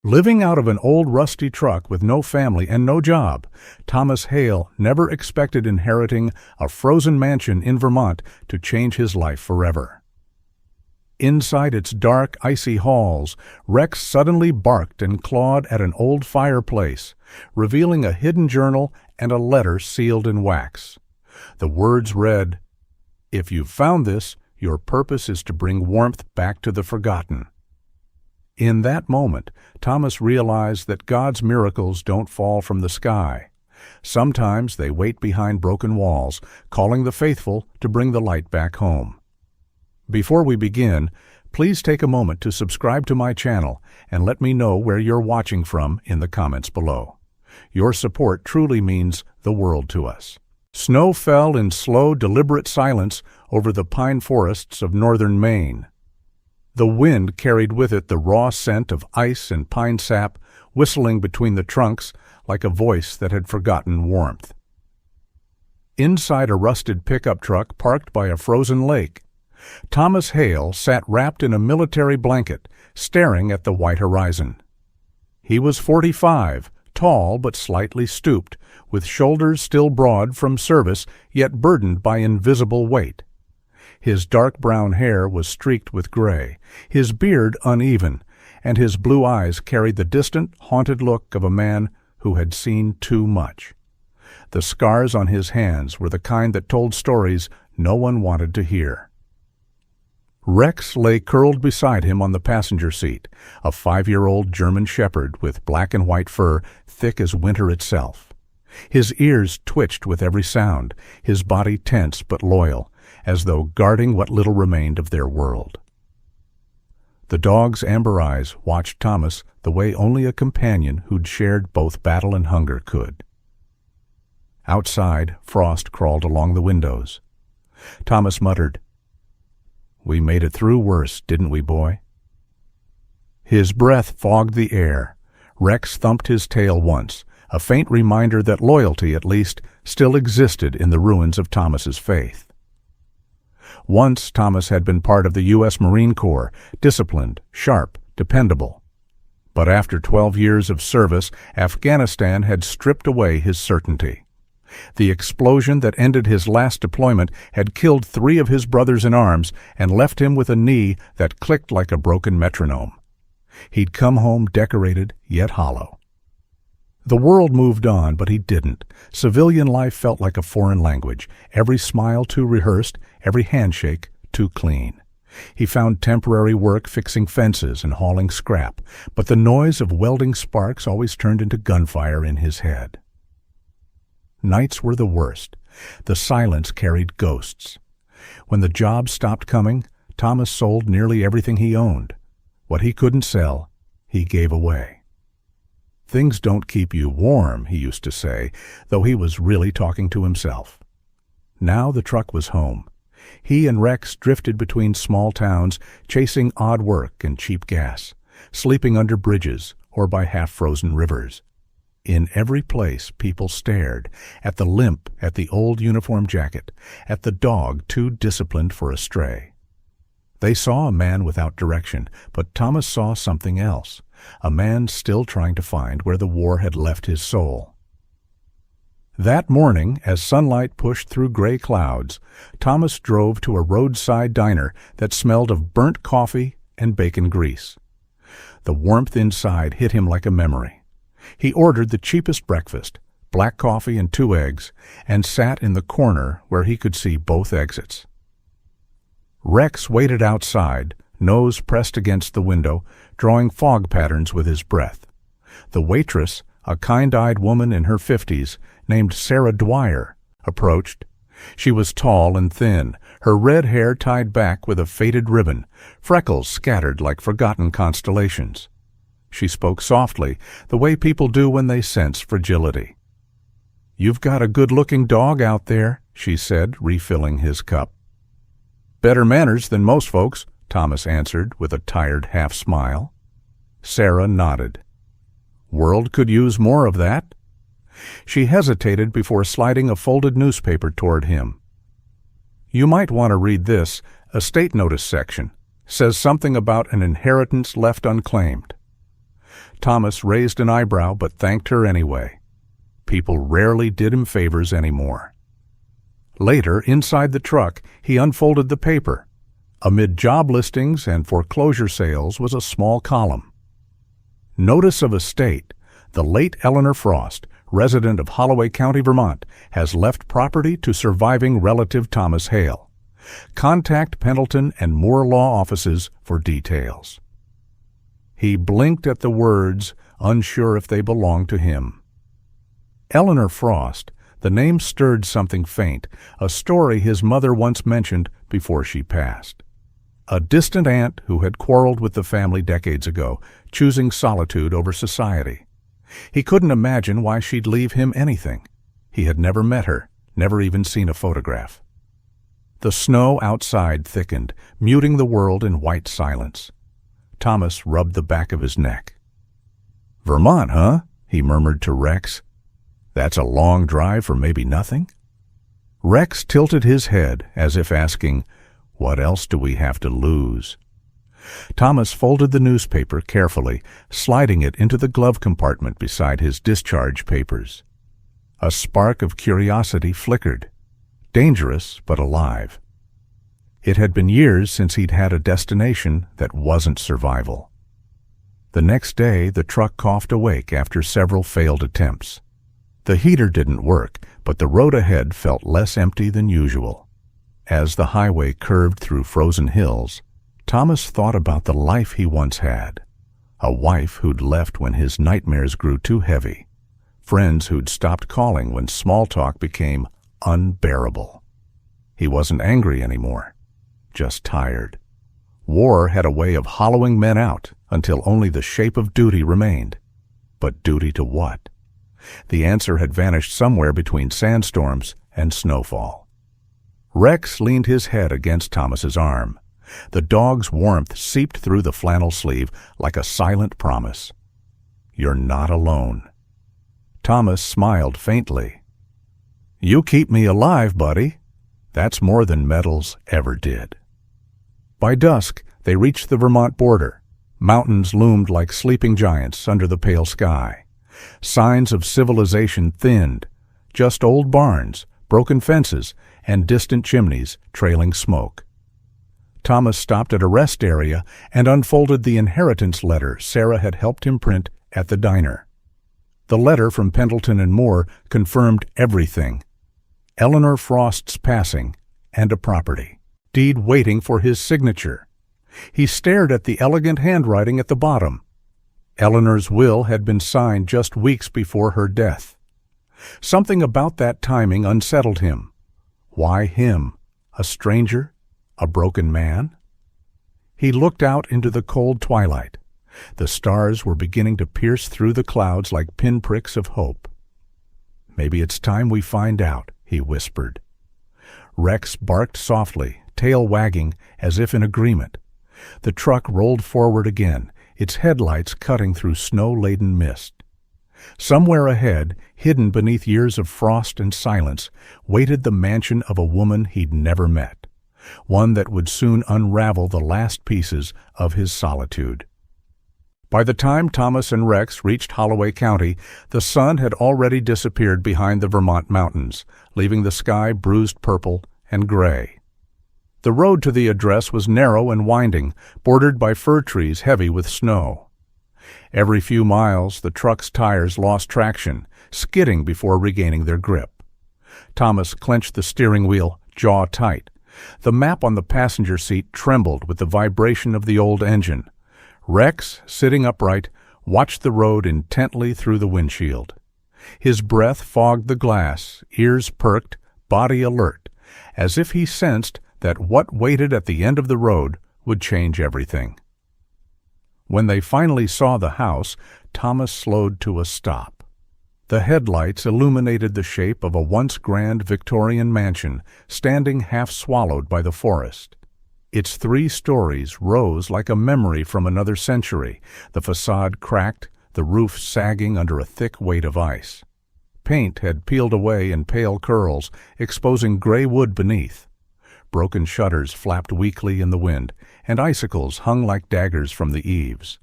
Living out of an old rusty truck with no family and no job, Thomas Hale never expected inheriting a frozen mansion in Vermont to change his life forever. Inside its dark, icy halls, Rex suddenly barked and clawed at an old fireplace, revealing a hidden journal and a letter sealed in wax. The words read, "If you've found this, your purpose is to bring warmth back to the forgotten." In that moment, Thomas realized that God's miracles don't fall from the sky. Sometimes they wait behind broken walls, calling the faithful to bring the light back home. Before we begin, please take a moment to subscribe to my channel and let me know where you're watching from in the comments below. Your support truly means the world to us. Snow fell in slow, deliberate silence over the pine forests of northern Maine. The wind carried with it the raw scent of ice and pine sap, whistling between the trunks like a voice that had forgotten warmth. Inside a rusted pickup truck parked by a frozen lake, Thomas Hale sat wrapped in a military blanket, staring at the white horizon. He was 45, tall but slightly stooped, with shoulders still broad from service yet burdened by invisible weight. His dark brown hair was streaked with gray, his beard uneven, and his blue eyes carried the distant, haunted look of a man who had seen too much. The scars on his hands were the kind that told stories no one wanted to hear. Rex lay curled beside him on the passenger seat, a 5-year-old German shepherd with black and white fur thick as winter itself. His ears twitched with every sound, his body tense but loyal, as though guarding what little remained of their world. The dog's amber eyes watched Thomas the way only a companion who'd shared both battle and hunger could. Outside, frost crawled along the windows. Thomas muttered, "We made it through worse, didn't we, boy?" His breath fogged the air. Rex thumped his tail once, a faint reminder that loyalty, at least, still existed in the ruins of Thomas's faith. Once Thomas had been part of the U.S. Marine Corps, disciplined, sharp, dependable. But after 12 years of service, Afghanistan had stripped away his certainty. The explosion that ended his last deployment had killed 3 of his brothers in arms and left him with a knee that clicked like a broken metronome. He'd come home decorated yet hollow. The world moved on, but he didn't. Civilian life felt like a foreign language, every smile too rehearsed, every handshake too clean. He found temporary work fixing fences and hauling scrap, but the noise of welding sparks always turned into gunfire in his head. Nights were the worst. The silence carried ghosts. When the jobs stopped coming, Thomas sold nearly everything he owned. What he couldn't sell, he gave away. "Things don't keep you warm," he used to say, though he was really talking to himself. Now the truck was home. He and Rex drifted between small towns, chasing odd work and cheap gas, sleeping under bridges or by half-frozen rivers. In every place people stared, at the limp at the old uniform jacket, at the dog too disciplined for a stray. They saw a man without direction, but Thomas saw something else, a man still trying to find where the war had left his soul. That morning, as sunlight pushed through gray clouds, Thomas drove to a roadside diner that smelled of burnt coffee and bacon grease. The warmth inside hit him like a memory. He ordered the cheapest breakfast, black coffee and 2 eggs, and sat in the corner where he could see both exits. Rex waited outside, nose pressed against the window, drawing fog patterns with his breath. The waitress, a kind-eyed woman in her 50s, named Sarah Dwyer, approached. She was tall and thin, her red hair tied back with a faded ribbon, freckles scattered like forgotten constellations. She spoke softly, the way people do when they sense fragility. "You've got a good-looking dog out there," she said, refilling his cup. "Better manners than most folks," Thomas answered with a tired half-smile. Sarah nodded. "World could use more of that." She hesitated before sliding a folded newspaper toward him. "You might want to read this, estate notice section. Says something about an inheritance left unclaimed." Thomas raised an eyebrow but thanked her anyway. People rarely did him favors anymore. Later, inside the truck, he unfolded the paper. Amid job listings and foreclosure sales was a small column. Notice of estate. The late Eleanor Frost, resident of Holloway County, Vermont, has left property to surviving relative Thomas Hale. Contact Pendleton and Moore Law Offices for details. He blinked at the words, unsure if they belonged to him. Eleanor Frost, the name stirred something faint, a story his mother once mentioned before she passed. A distant aunt who had quarreled with the family decades ago, choosing solitude over society. He couldn't imagine why she'd leave him anything. He had never met her, never even seen a photograph. The snow outside thickened, muting the world in white silence. Thomas rubbed the back of his neck. "Vermont, huh?" he murmured to Rex. "That's a long drive for maybe nothing?" Rex tilted his head as if asking, "What else do we have to lose?" Thomas folded the newspaper carefully, sliding it into the glove compartment beside his discharge papers. A spark of curiosity flickered. Dangerous, but alive. It had been years since he'd had a destination that wasn't survival. The next day, the truck coughed awake after several failed attempts. The heater didn't work, but the road ahead felt less empty than usual. As the highway curved through frozen hills, Thomas thought about the life he once had. A wife who'd left when his nightmares grew too heavy. Friends who'd stopped calling when small talk became unbearable. He wasn't angry anymore, just tired. War had a way of hollowing men out until only the shape of duty remained. But duty to what? The answer had vanished somewhere between sandstorms and snowfall. Rex leaned his head against Thomas's arm. The dog's warmth seeped through the flannel sleeve like a silent promise. "You're not alone." Thomas smiled faintly. "You keep me alive, buddy. That's more than medals ever did." By dusk, they reached the Vermont border. Mountains loomed like sleeping giants under the pale sky. Signs of civilization thinned, just old barns, broken fences, and distant chimneys trailing smoke. Thomas stopped at a rest area and unfolded the inheritance letter Sarah had helped him print at the diner. The letter from Pendleton and Moore confirmed everything. Eleanor Frost's passing and a property deed waiting for his signature. He stared at the elegant handwriting at the bottom. Eleanor's will had been signed just weeks before her death. Something about that timing unsettled him. Why him? A stranger? A broken man? He looked out into the cold twilight. The stars were beginning to pierce through the clouds like pinpricks of hope. "Maybe it's time we find out," he whispered. Rex barked softly, tail wagging as if in agreement. The truck rolled forward again, its headlights cutting through snow-laden mist. Somewhere ahead, hidden beneath years of frost and silence, waited the mansion of a woman he'd never met, one that would soon unravel the last pieces of his solitude. By the time Thomas and Rex reached Holloway County, the sun had already disappeared behind the Vermont mountains, leaving the sky bruised purple and gray. The road to the address was narrow and winding, bordered by fir trees heavy with snow. Every few miles, the truck's tires lost traction, skidding before regaining their grip. Thomas clenched the steering wheel, jaw tight. The map on the passenger seat trembled with the vibration of the old engine. Rex, sitting upright, watched the road intently through the windshield. His breath fogged the glass, ears perked, body alert, as if he sensed that what waited at the end of the road would change everything. When they finally saw the house, Thomas slowed to a stop. The headlights illuminated the shape of a once grand Victorian mansion, standing half swallowed by the forest. Its 3 stories rose like a memory from another century, the facade cracked, the roof sagging under a thick weight of ice. Paint had peeled away in pale curls, exposing gray wood beneath. Broken shutters flapped weakly in the wind, and icicles hung like daggers from the eaves.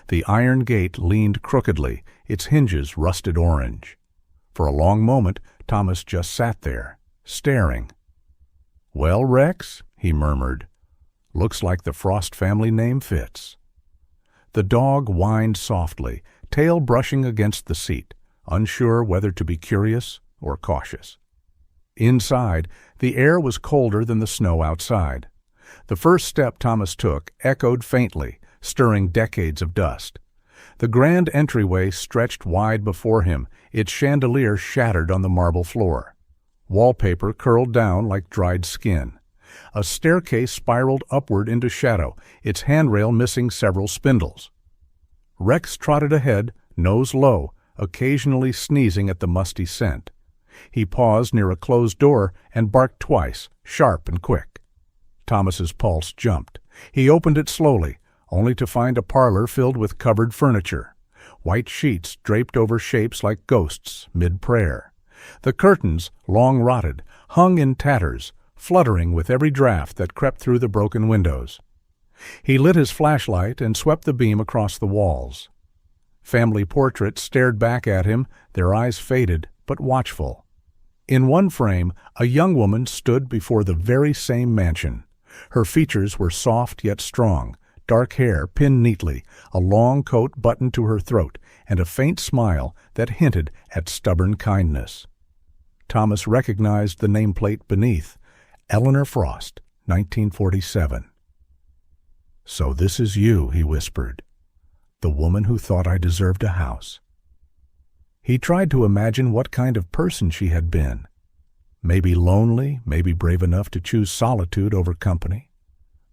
The iron gate leaned crookedly, its hinges rusted orange. For a long moment, Thomas just sat there, staring. "Well, Rex," he murmured, "looks like the Frost family name fits." The dog whined softly, tail brushing against the seat, unsure whether to be curious or cautious. Inside, the air was colder than the snow outside. The first step Thomas took echoed faintly, stirring decades of dust. The grand entryway stretched wide before him, its chandelier shattered on the marble floor. Wallpaper curled down like dried skin. A staircase spiraled upward into shadow, its handrail missing several spindles. Rex trotted ahead, nose low, occasionally sneezing at the musty scent. He paused near a closed door and barked twice, sharp and quick. Thomas's pulse jumped. He opened it slowly, only to find a parlor filled with covered furniture. White sheets draped over shapes like ghosts mid-prayer. The curtains, long rotted, hung in tatters, fluttering with every draft that crept through the broken windows. He lit his flashlight and swept the beam across the walls. Family portraits stared back at him, their eyes faded but watchful. In one frame, a young woman stood before the very same mansion. Her features were soft yet strong, dark hair pinned neatly, a long coat buttoned to her throat, and a faint smile that hinted at stubborn kindness. Thomas recognized the nameplate beneath, Eleanor Frost, 1947. "So this is you," he whispered, "the woman who thought I deserved a house." He tried to imagine what kind of person she had been. Maybe lonely, maybe brave enough to choose solitude over company.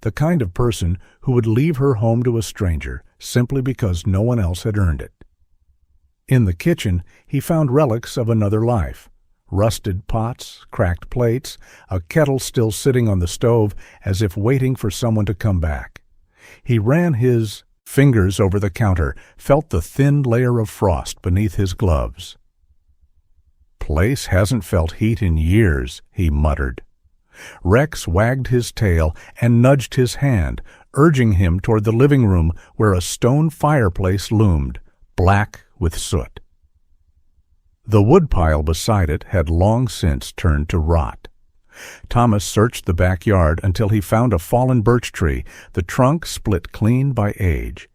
The kind of person who would leave her home to a stranger simply because no one else had earned it. In the kitchen, he found relics of another life. Rusted pots, cracked plates, a kettle still sitting on the stove as if waiting for someone to come back. He ran his fingers over the counter, felt the thin layer of frost beneath his gloves. "Place hasn't felt heat in years," he muttered. Rex wagged his tail and nudged his hand, urging him toward the living room where a stone fireplace loomed, black with soot. The woodpile beside it had long since turned to rot. Thomas searched the backyard until he found a fallen birch tree, the trunk split clean by age.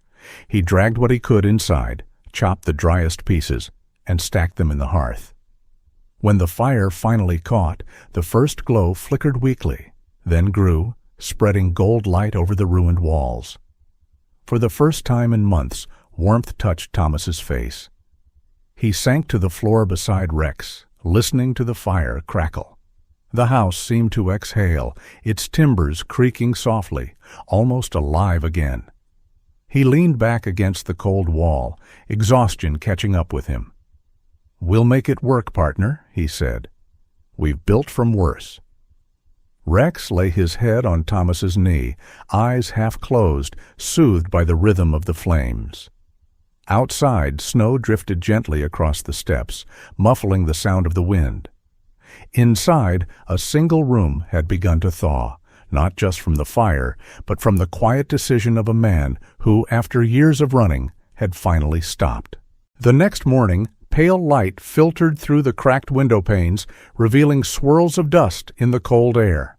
He dragged what he could inside, chopped the driest pieces, and stacked them in the hearth. When the fire finally caught, the first glow flickered weakly, then grew, spreading gold light over the ruined walls. For the first time in months, warmth touched Thomas's face. He sank to the floor beside Rex, listening to the fire crackle. The house seemed to exhale, its timbers creaking softly, almost alive again. He leaned back against the cold wall, exhaustion catching up with him. "We'll make it work, partner," he said. "We've built from worse." Rex lay his head on Thomas's knee, eyes half closed, soothed by the rhythm of the flames. Outside, snow drifted gently across the steps, muffling the sound of the wind. Inside, a single room had begun to thaw, not just from the fire, but from the quiet decision of a man who, after years of running, had finally stopped. The next morning, pale light filtered through the cracked window panes, revealing swirls of dust in the cold air.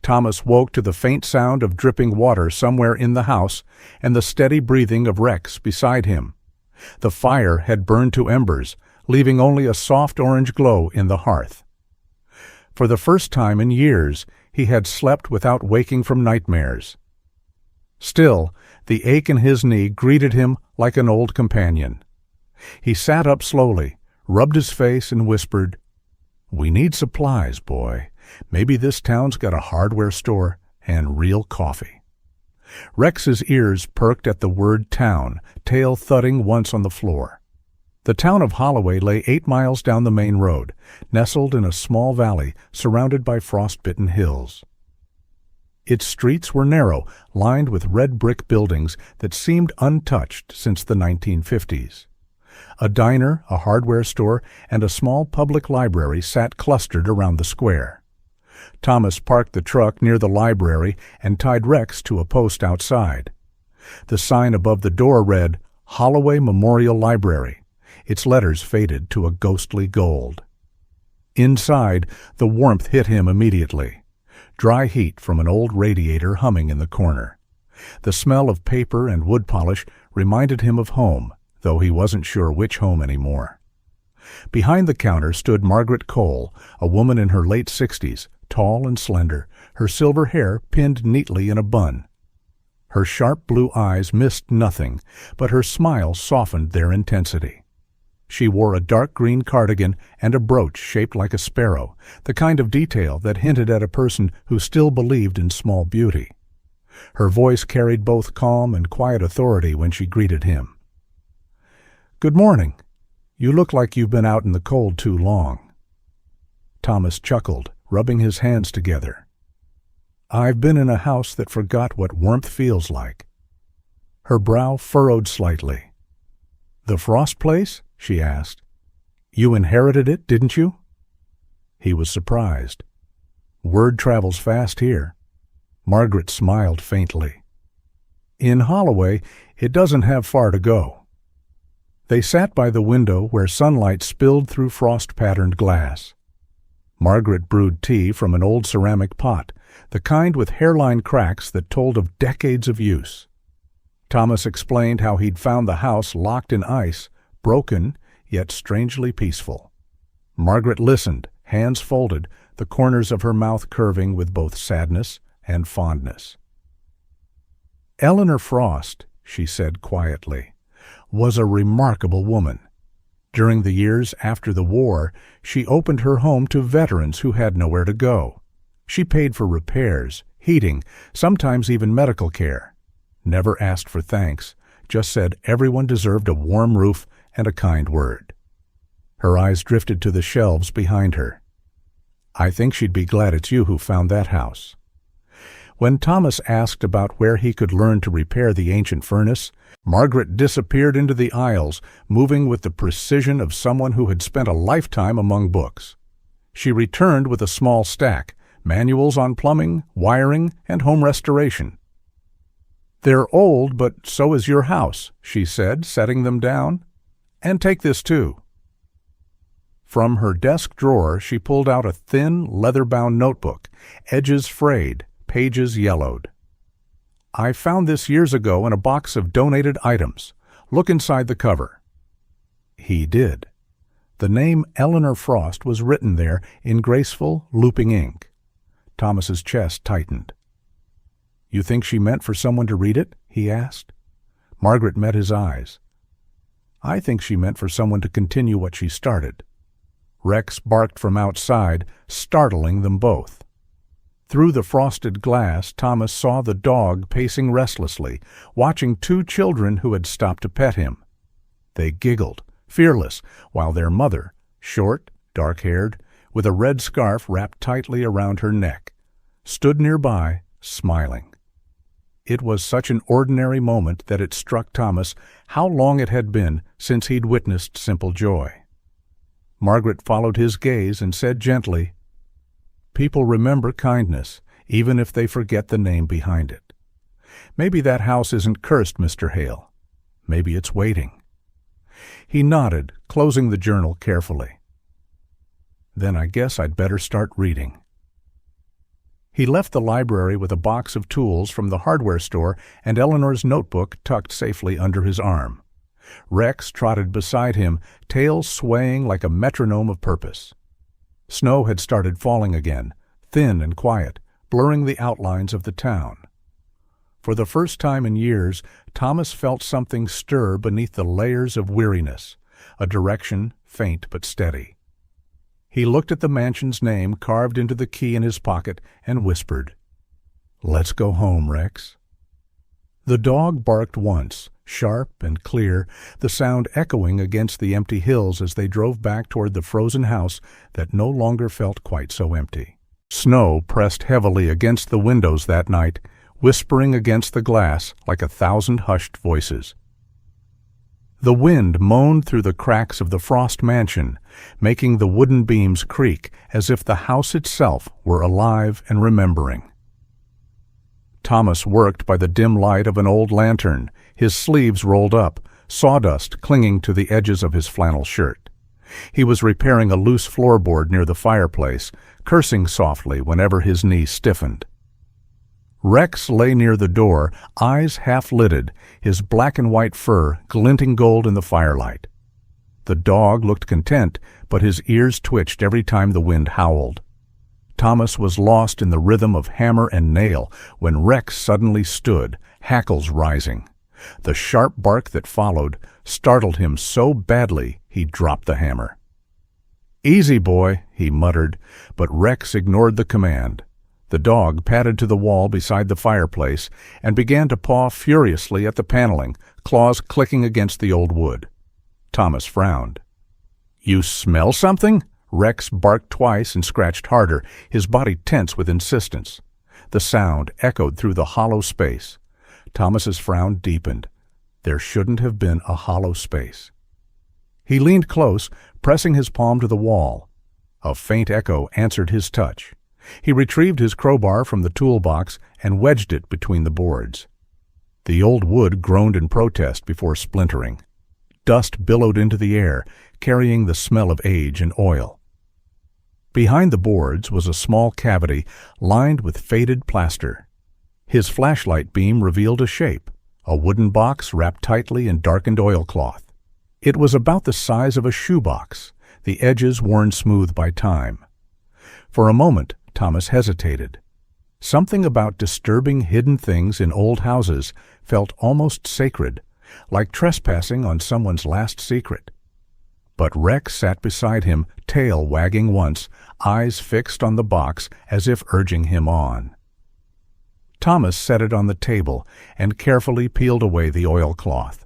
Thomas woke to the faint sound of dripping water somewhere in the house and the steady breathing of Rex beside him. The fire had burned to embers, leaving only a soft orange glow in the hearth. For the first time in years, he had slept without waking from nightmares. Still, the ache in his knee greeted him like an old companion. He sat up slowly, rubbed his face, and whispered, "We need supplies, boy. Maybe this town's got a hardware store and real coffee." Rex's ears perked at the word town, tail thudding once on the floor. The town of Holloway lay 8 miles down the main road, nestled in a small valley surrounded by frost-bitten hills. Its streets were narrow, lined with red brick buildings that seemed untouched since the 1950s. A diner, a hardware store, and a small public library sat clustered around the square. Thomas parked the truck near the library and tied Rex to a post outside. The sign above the door read, Holloway Memorial Library, its letters faded to a ghostly gold. Inside, the warmth hit him immediately. Dry heat from an old radiator humming in the corner. The smell of paper and wood polish reminded him of home, though he wasn't sure which home anymore. Behind the counter stood Margaret Cole, a woman in her late 60s, tall and slender, her silver hair pinned neatly in a bun. Her sharp blue eyes missed nothing, but her smile softened their intensity. She wore a dark green cardigan and a brooch shaped like a sparrow, the kind of detail that hinted at a person who still believed in small beauty. Her voice carried both calm and quiet authority when she greeted him. "Good morning. You look like you've been out in the cold too long." Thomas chuckled, rubbing his hands together. "I've been in a house that forgot what warmth feels like." Her brow furrowed slightly. "The Frost place?" she asked. "You inherited it, didn't you?" He was surprised. "Word travels fast here." Margaret smiled faintly. "In Holloway, it doesn't have far to go." They sat by the window where sunlight spilled through frost-patterned glass. Margaret brewed tea from an old ceramic pot, the kind with hairline cracks that told of decades of use. Thomas explained how he'd found the house locked in ice, broken, yet strangely peaceful. Margaret listened, hands folded, the corners of her mouth curving with both sadness and fondness. "Eleanor Frost," she said quietly, "was a remarkable woman. During the years after the war, she opened her home to veterans who had nowhere to go. She paid for repairs, heating, sometimes even medical care. Never asked for thanks, just said everyone deserved a warm roof and a kind word." Her eyes drifted to the shelves behind her. "I think she'd be glad it's you who found that house." When Thomas asked about where he could learn to repair the ancient furnace, Margaret disappeared into the aisles, moving with the precision of someone who had spent a lifetime among books. She returned with a small stack, manuals on plumbing, wiring, and home restoration. "They're old, but so is your house," she said, setting them down. "And take this too." From her desk drawer she pulled out a thin, leather-bound notebook, edges frayed, pages yellowed. "I found this years ago in a box of donated items. Look inside the cover." He did. The name Eleanor Frost was written there in graceful, looping ink. Thomas's chest tightened. "You think she meant for someone to read it?" he asked. Margaret met his eyes. "I think she meant for someone to continue what she started." Rex barked from outside, startling them both. Through the frosted glass, Thomas saw the dog pacing restlessly, watching two children who had stopped to pet him. They giggled, fearless, while their mother, short, dark-haired, with a red scarf wrapped tightly around her neck, stood nearby, smiling. It was such an ordinary moment that it struck Thomas how long it had been since he'd witnessed simple joy. Margaret followed his gaze and said gently, "People remember kindness, even if they forget the name behind it. Maybe that house isn't cursed, Mr. Hale. Maybe it's waiting." He nodded, closing the journal carefully. "Then I guess I'd better start reading." He left the library with a box of tools from the hardware store and Eleanor's notebook tucked safely under his arm. Rex trotted beside him, tail swaying like a metronome of purpose. Snow had started falling again, thin and quiet, blurring the outlines of the town. For the first time in years, Thomas felt something stir beneath the layers of weariness, a direction faint but steady. He looked at the mansion's name carved into the key in his pocket and whispered, "Let's go home, Rex." The dog barked once, sharp and clear, the sound echoing against the empty hills as they drove back toward the frozen house that no longer felt quite so empty. Snow pressed heavily against the windows that night, whispering against the glass like 1,000 hushed voices. The wind moaned through the cracks of the Frost mansion, making the wooden beams creak as if the house itself were alive and remembering. Thomas worked by the dim light of an old lantern, his sleeves rolled up, sawdust clinging to the edges of his flannel shirt. He was repairing a loose floorboard near the fireplace, cursing softly whenever his knee stiffened. Rex lay near the door, eyes half-lidded, his black and white fur glinting gold in the firelight. The dog looked content, but his ears twitched every time the wind howled. Thomas was lost in the rhythm of hammer and nail when Rex suddenly stood, hackles rising. The sharp bark that followed startled him so badly he dropped the hammer. "Easy, boy," he muttered, but Rex ignored the command. The dog padded to the wall beside the fireplace and began to paw furiously at the paneling, claws clicking against the old wood. Thomas frowned. "You smell something?" Rex barked twice and scratched harder, his body tense with insistence. The sound echoed through the hollow space. Thomas's frown deepened. There shouldn't have been a hollow space. He leaned close, pressing his palm to the wall. A faint echo answered his touch. He retrieved his crowbar from the toolbox and wedged it between the boards. The old wood groaned in protest before splintering. Dust billowed into the air, carrying the smell of age and oil. Behind the boards was a small cavity lined with faded plaster. His flashlight beam revealed a shape, a wooden box wrapped tightly in darkened oilcloth. It was about the size of a shoebox, the edges worn smooth by time. For a moment, Thomas hesitated. Something about disturbing hidden things in old houses felt almost sacred, like trespassing on someone's last secret. But Rex sat beside him, tail wagging once, eyes fixed on the box as if urging him on. Thomas set it on the table and carefully peeled away the oilcloth.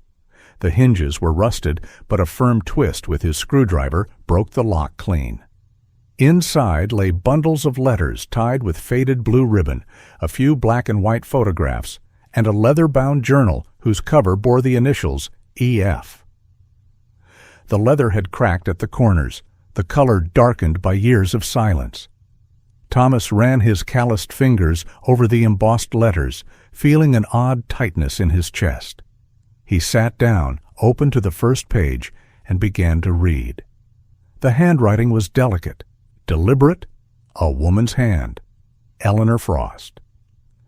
The hinges were rusted, but a firm twist with his screwdriver broke the lock clean. Inside lay bundles of letters tied with faded blue ribbon, a few black and white photographs, and a leather-bound journal whose cover bore the initials E.F. The leather had cracked at the corners, the color darkened by years of silence. Thomas ran his calloused fingers over the embossed letters, feeling an odd tightness in his chest. He sat down, opened to the first page, and began to read. The handwriting was delicate, deliberate, a woman's hand. Eleanor Frost.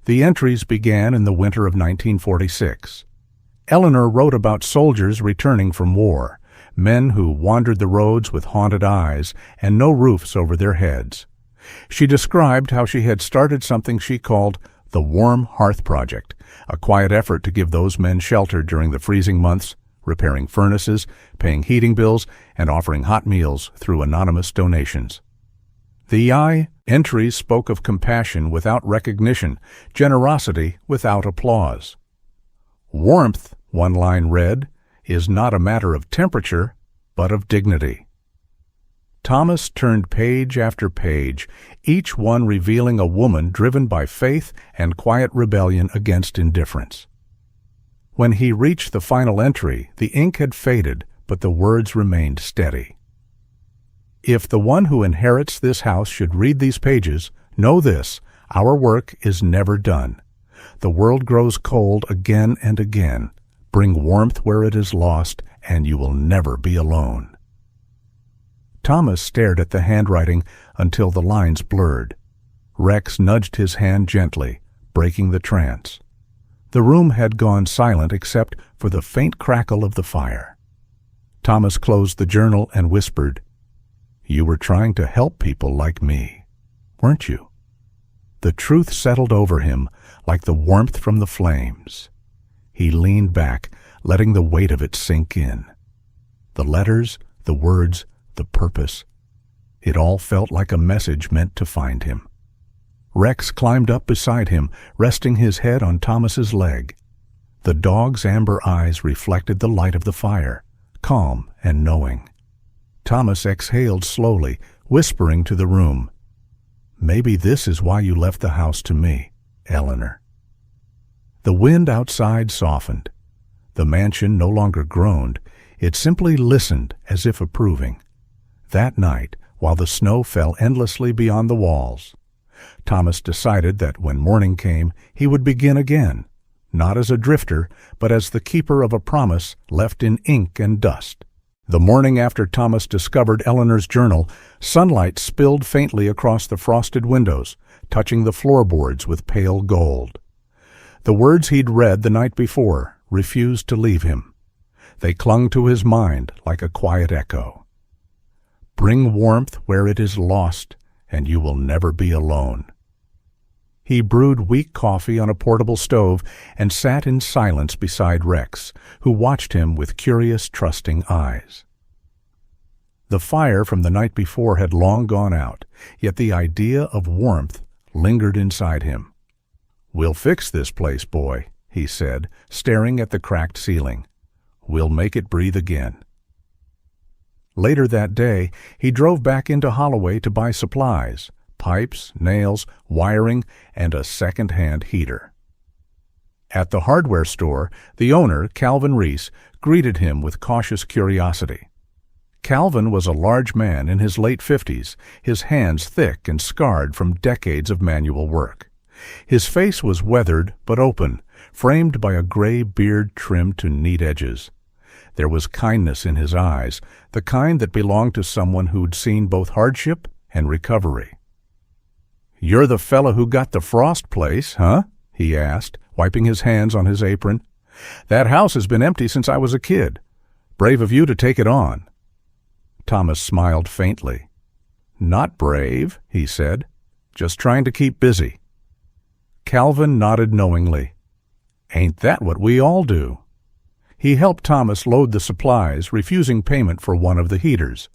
The entries began in the winter of 1946. Eleanor wrote about soldiers returning from war, men who wandered the roads with haunted eyes and no roofs over their heads. She described how she had started something she called the Warm Hearth Project, a quiet effort to give those men shelter during the freezing months, repairing furnaces, paying heating bills, and offering hot meals through anonymous donations. The entries spoke of compassion without recognition, generosity without applause. Warmth, one line read, is not a matter of temperature, but of dignity. Thomas turned page after page, each one revealing a woman driven by faith and quiet rebellion against indifference. When he reached the final entry, the ink had faded, but the words remained steady. If the one who inherits this house should read these pages, know this: our work is never done. The world grows cold again and again. Bring warmth where it is lost, and you will never be alone. Thomas stared at the handwriting until the lines blurred. Rex nudged his hand gently, breaking the trance. The room had gone silent except for the faint crackle of the fire. Thomas closed the journal and whispered, "You were trying to help people like me, weren't you?" The truth settled over him like the warmth from the flames. He leaned back, letting the weight of it sink in. The letters, the words, the purpose. It all felt like a message meant to find him. Rex climbed up beside him, resting his head on Thomas's leg. The dog's amber eyes reflected the light of the fire, calm and knowing. Thomas exhaled slowly, whispering to the room, "Maybe this is why you left the house to me, Eleanor." The wind outside softened. The mansion no longer groaned. It simply listened as if approving. That night, while the snow fell endlessly beyond the walls, Thomas decided that when morning came, he would begin again, not as a drifter, but as the keeper of a promise left in ink and dust. The morning after Thomas discovered Eleanor's journal, sunlight spilled faintly across the frosted windows, touching the floorboards with pale gold. The words he'd read the night before refused to leave him. They clung to his mind like a quiet echo. "Bring warmth where it is lost, and you will never be alone." He brewed weak coffee on a portable stove and sat in silence beside Rex, who watched him with curious, trusting eyes. The fire from the night before had long gone out, yet the idea of warmth lingered inside him. "We'll fix this place, boy," he said, staring at the cracked ceiling. "We'll make it breathe again." Later that day, he drove back into Holloway to buy supplies: pipes, nails, wiring, and a second-hand heater. At the hardware store, the owner, Calvin Reese, greeted him with cautious curiosity. Calvin was a large man in his late 50s, his hands thick and scarred from decades of manual work. His face was weathered but open, framed by a gray beard trimmed to neat edges. There was kindness in his eyes, the kind that belonged to someone who'd seen both hardship and recovery. "You're the fellow who got the Frost place, huh?" he asked, wiping his hands on his apron. "That house has been empty since I was a kid. Brave of you to take it on." Thomas smiled faintly. "Not brave," he said. "Just trying to keep busy." Calvin nodded knowingly. "Ain't that what we all do?" He helped Thomas load the supplies, refusing payment for one of the heaters.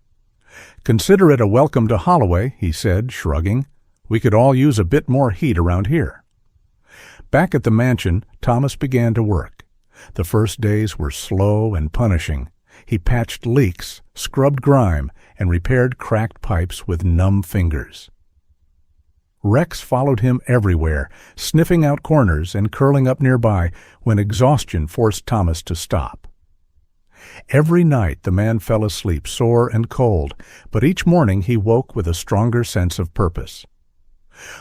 "Consider it a welcome to Holloway," he said, shrugging. "We could all use a bit more heat around here." Back at the mansion, Thomas began to work. The first days were slow and punishing. He patched leaks, scrubbed grime, and repaired cracked pipes with numb fingers. Rex followed him everywhere, sniffing out corners and curling up nearby when exhaustion forced Thomas to stop. Every night the man fell asleep sore and cold, but each morning he woke with a stronger sense of purpose.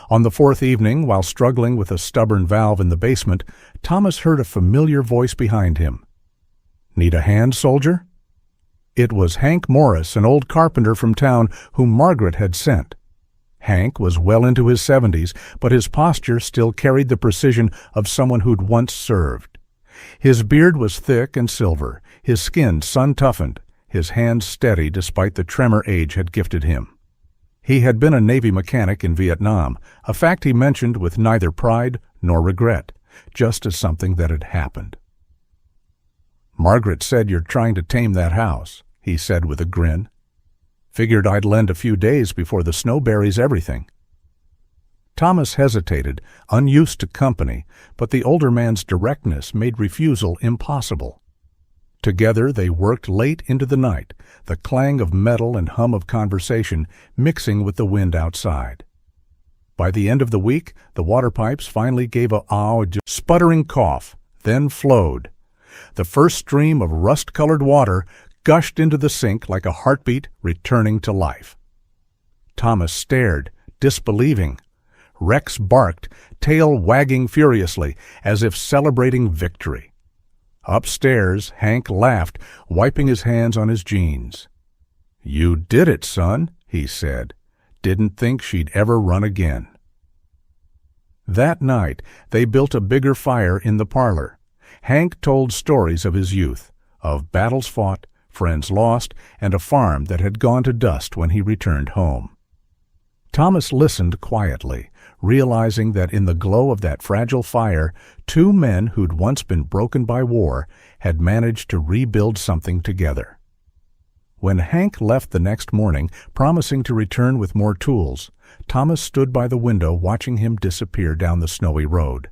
On the fourth evening, while struggling with a stubborn valve in the basement, Thomas heard a familiar voice behind him. "Need a hand, soldier?" It was Hank Morris, an old carpenter from town whom Margaret had sent. Hank was well into his 70s, but his posture still carried the precision of someone who'd once served. His beard was thick and silver, his skin sun-toughened, his hands steady despite the tremor age had gifted him. He had been a Navy mechanic in Vietnam, a fact he mentioned with neither pride nor regret, just as something that had happened. "Margaret said you're trying to tame that house," he said with a grin. "Figured I'd lend a few days before the snow buries everything." Thomas hesitated, unused to company, but the older man's directness made refusal impossible. Together they worked late into the night, the clang of metal and hum of conversation mixing with the wind outside. By the end of the week, the water pipes finally gave a sputtering cough, then flowed. The first stream of rust-colored water gushed into the sink like a heartbeat returning to life. Thomas stared, disbelieving. Rex barked, tail wagging furiously, as if celebrating victory. Upstairs, Hank laughed, wiping his hands on his jeans. "You did it, son," he said. "Didn't think she'd ever run again." That night, they built a bigger fire in the parlor. Hank told stories of his youth, of battles fought, friends lost, and a farm that had gone to dust when he returned home. Thomas listened quietly, realizing that in the glow of that fragile fire, two men who'd once been broken by war had managed to rebuild something together. When Hank left the next morning, promising to return with more tools, Thomas stood by the window watching him disappear down the snowy road.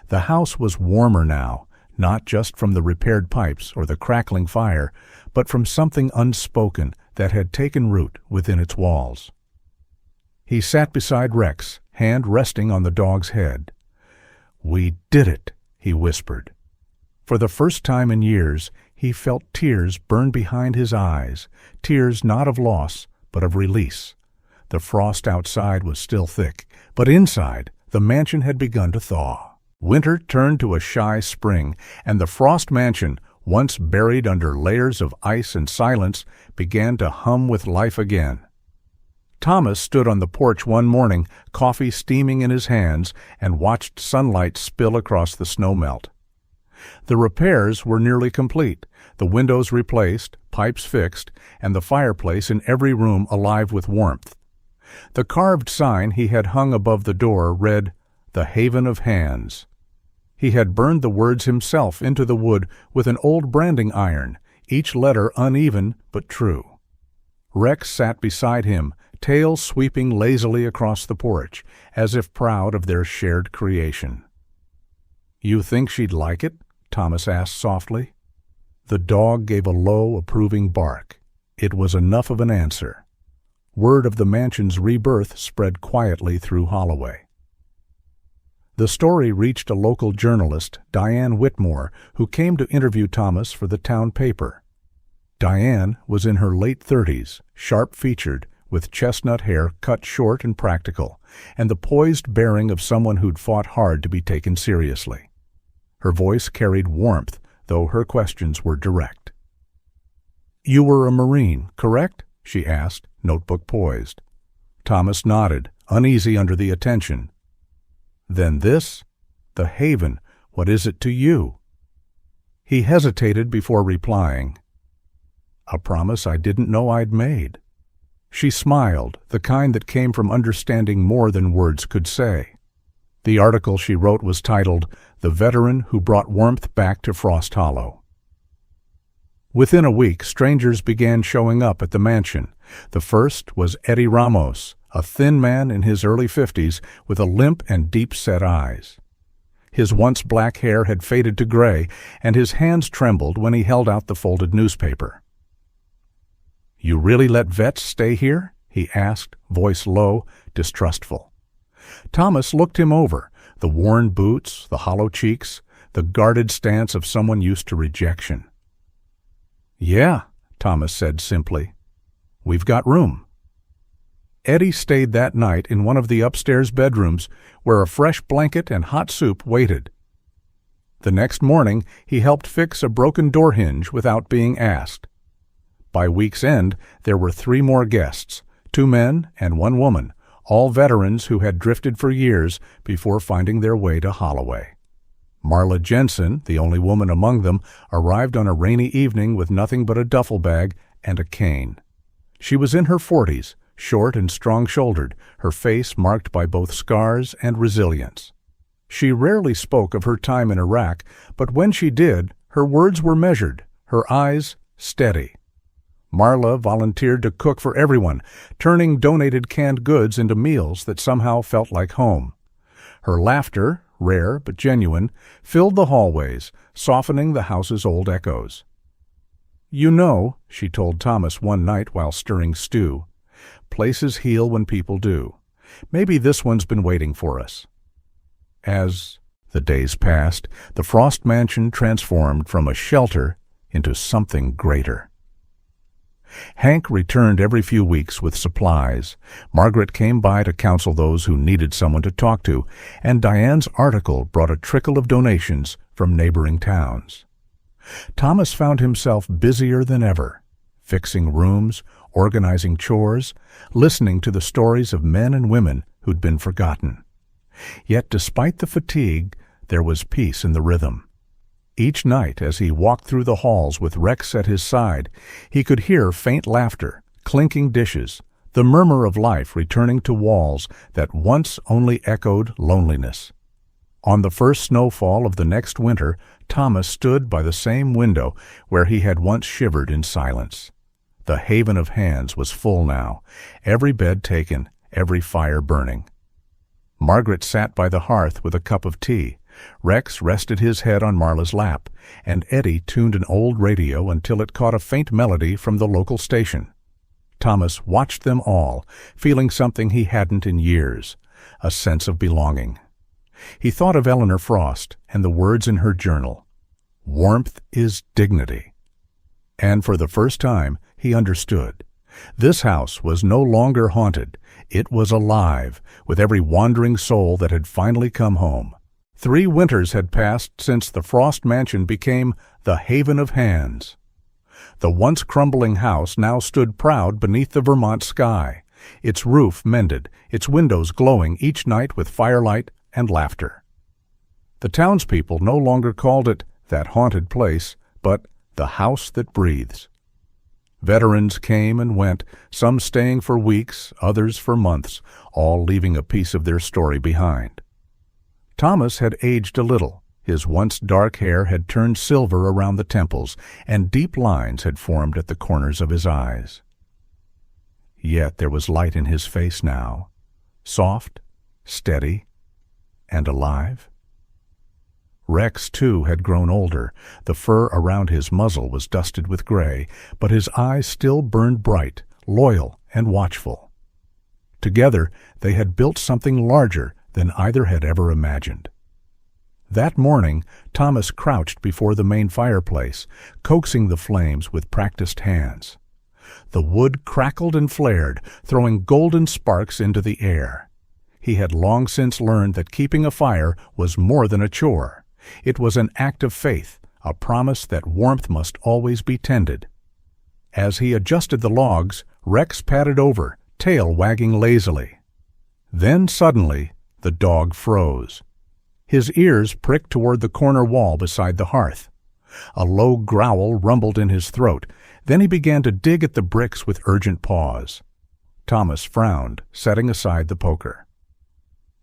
The house was warmer now, not just from the repaired pipes or the crackling fire, but from something unspoken that had taken root within its walls. He sat beside Rex, hand resting on the dog's head. "We did it," he whispered. For the first time in years, he felt tears burn behind his eyes, tears not of loss, but of release. The frost outside was still thick, but inside, the mansion had begun to thaw. Winter turned to a shy spring, and the frost mansion, once buried under layers of ice and silence, began to hum with life again. Thomas stood on the porch one morning, coffee steaming in his hands, and watched sunlight spill across the snowmelt. The repairs were nearly complete, the windows replaced, pipes fixed, and the fireplace in every room alive with warmth. The carved sign he had hung above the door read, "The Haven of Hands." He had burned the words himself into the wood with an old branding iron, each letter uneven but true. Rex sat beside him, tail sweeping lazily across the porch, as if proud of their shared creation. "You think she'd like it?" Thomas asked softly. The dog gave a low, approving bark. It was enough of an answer. Word of the mansion's rebirth spread quietly through Holloway. The story reached a local journalist, Diane Whitmore, who came to interview Thomas for the town paper. Diane was in her late 30s, sharp-featured, with chestnut hair cut short and practical, and the poised bearing of someone who'd fought hard to be taken seriously. Her voice carried warmth, though her questions were direct. "You were a Marine, correct?" she asked, notebook poised. Thomas nodded, uneasy under the attention. "Then this? The Haven, what is it to you?" He hesitated before replying. "A promise I didn't know I'd made." She smiled, the kind that came from understanding more than words could say. The article she wrote was titled, "The Veteran Who Brought Warmth Back to Frost Hollow." Within a week, strangers began showing up at the mansion. The first was Eddie Ramos, a thin man in his early 50s with a limp and deep-set eyes. His once black hair had faded to gray, and his hands trembled when he held out the folded newspaper. "You really let vets stay here?" he asked, voice low, distrustful. Thomas looked him over, the worn boots, the hollow cheeks, the guarded stance of someone used to rejection. "Yeah," Thomas said simply. "We've got room." Eddie stayed that night in one of the upstairs bedrooms where a fresh blanket and hot soup waited. The next morning, he helped fix a broken door hinge without being asked. By week's end, there were 3 more guests, 2 men and 1 woman, all veterans who had drifted for years before finding their way to Holloway. Marla Jensen, the only woman among them, arrived on a rainy evening with nothing but a duffel bag and a cane. She was in her 40s, short and strong-shouldered, her face marked by both scars and resilience. She rarely spoke of her time in Iraq, but when she did, her words were measured, her eyes steady. Marla volunteered to cook for everyone, turning donated canned goods into meals that somehow felt like home. Her laughter, rare but genuine, filled the hallways, softening the house's old echoes. "You know," she told Thomas one night while stirring stew, "places heal when people do. Maybe this one's been waiting for us." As the days passed, the Frost Mansion transformed from a shelter into something greater. Hank returned every few weeks with supplies. Margaret came by to counsel those who needed someone to talk to, and Diane's article brought a trickle of donations from neighboring towns. Thomas found himself busier than ever, fixing rooms, organizing chores, listening to the stories of men and women who'd been forgotten. Yet despite the fatigue, there was peace in the rhythm. Each night, as he walked through the halls with Rex at his side, he could hear faint laughter, clinking dishes, the murmur of life returning to walls that once only echoed loneliness. On the first snowfall of the next winter, Thomas stood by the same window where he had once shivered in silence. The Haven of Hands was full now, every bed taken, every fire burning. Margaret sat by the hearth with a cup of tea. Rex rested his head on Marla's lap, and Eddie tuned an old radio until it caught a faint melody from the local station. Thomas watched them all, feeling something he hadn't in years, a sense of belonging. He thought of Eleanor Frost and the words in her journal. Warmth is dignity. And for the first time, he understood. This house was no longer haunted. It was alive, with every wandering soul that had finally come home. 3 winters had passed since the Frost Mansion became the Haven of Hands. The once crumbling house now stood proud beneath the Vermont sky, its roof mended, its windows glowing each night with firelight and laughter. The townspeople no longer called it that haunted place, but the house that breathes. Veterans came and went, some staying for weeks, others for months, all leaving a piece of their story behind. Thomas had aged a little. His once dark hair had turned silver around the temples, and deep lines had formed at the corners of his eyes. Yet there was light in his face now, soft, steady, and alive. Rex, too, had grown older. The fur around his muzzle was dusted with gray, but his eyes still burned bright, loyal, and watchful. Together, they had built something larger than either had ever imagined. That morning, Thomas crouched before the main fireplace, coaxing the flames with practiced hands. The wood crackled and flared, throwing golden sparks into the air. He had long since learned that keeping a fire was more than a chore. It was an act of faith, a promise that warmth must always be tended. As he adjusted the logs, Rex padded over, tail wagging lazily. Then suddenly, the dog froze. His ears pricked toward the corner wall beside the hearth. A low growl rumbled in his throat. Then he began to dig at the bricks with urgent paws. Thomas frowned, setting aside the poker.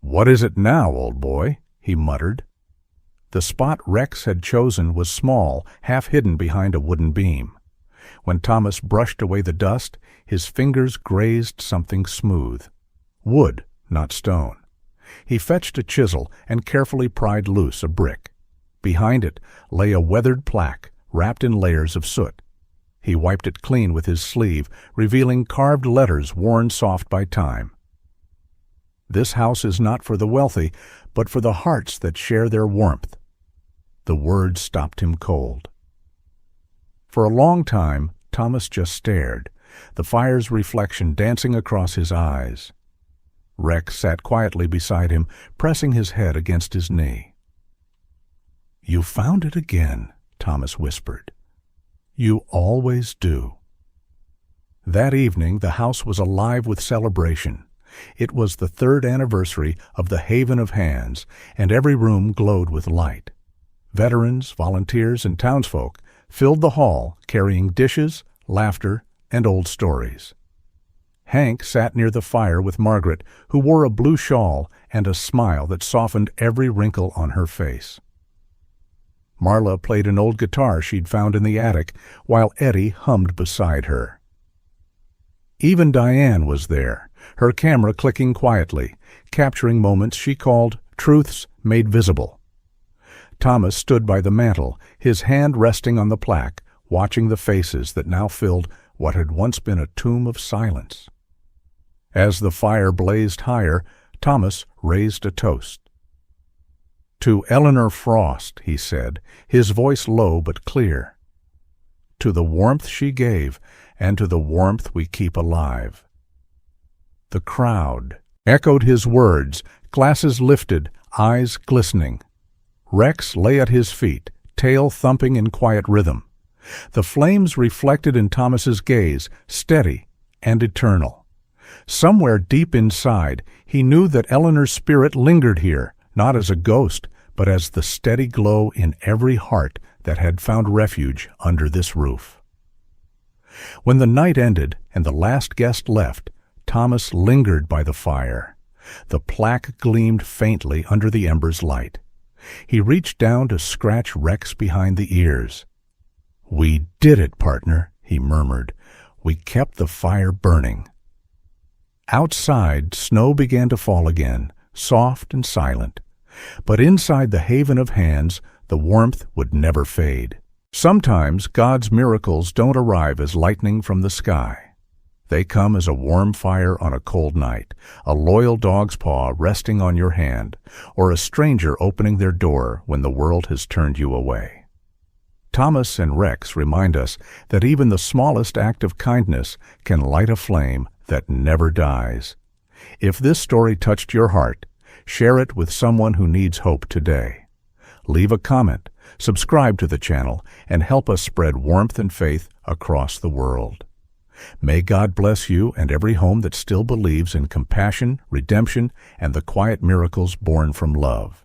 "What is it now, old boy?" he muttered. The spot Rex had chosen was small, half hidden behind a wooden beam. When Thomas brushed away the dust, his fingers grazed something smooth. Wood, not stone. He fetched a chisel and carefully pried loose a brick. Behind it lay a weathered plaque, wrapped in layers of soot. He wiped it clean with his sleeve, revealing carved letters worn soft by time. "This house is not for the wealthy, but for the hearts that share their warmth." The words stopped him cold. For a long time, Thomas just stared, the fire's reflection dancing across his eyes. Rex sat quietly beside him, pressing his head against his knee. "You found it again," Thomas whispered. "You always do." That evening, the house was alive with celebration. It was the 3rd anniversary of the Haven of Hands, and every room glowed with light. Veterans, volunteers, and townsfolk filled the hall, carrying dishes, laughter, and old stories. Hank sat near the fire with Margaret, who wore a blue shawl and a smile that softened every wrinkle on her face. Marla played an old guitar she'd found in the attic, while Eddie hummed beside her. Even Diane was there, her camera clicking quietly, capturing moments she called truths made visible. Thomas stood by the mantel, his hand resting on the plaque, watching the faces that now filled what had once been a tomb of silence. As the fire blazed higher, Thomas raised a toast. "To Eleanor Frost," he said, his voice low but clear. "To the warmth she gave, and to the warmth we keep alive." The crowd echoed his words, glasses lifted, eyes glistening. Rex lay at his feet, tail thumping in quiet rhythm. The flames reflected in Thomas's gaze, steady and eternal. Somewhere deep inside, he knew that Eleanor's spirit lingered here, not as a ghost, but as the steady glow in every heart that had found refuge under this roof. When the night ended and the last guest left, Thomas lingered by the fire. The plaque gleamed faintly under the ember's light. He reached down to scratch Rex behind the ears. "We did it, partner," he murmured. "We kept the fire burning." Outside, snow began to fall again, soft and silent. But inside the Haven of Hands, the warmth would never fade. Sometimes God's miracles don't arrive as lightning from the sky. They come as a warm fire on a cold night, a loyal dog's paw resting on your hand, or a stranger opening their door when the world has turned you away. Thomas and Rex remind us that even the smallest act of kindness can light a flame that never dies. If this story touched your heart, share it with someone who needs hope today. Leave a comment, subscribe to the channel, and help us spread warmth and faith across the world. May God bless you and every home that still believes in compassion, redemption, and the quiet miracles born from love.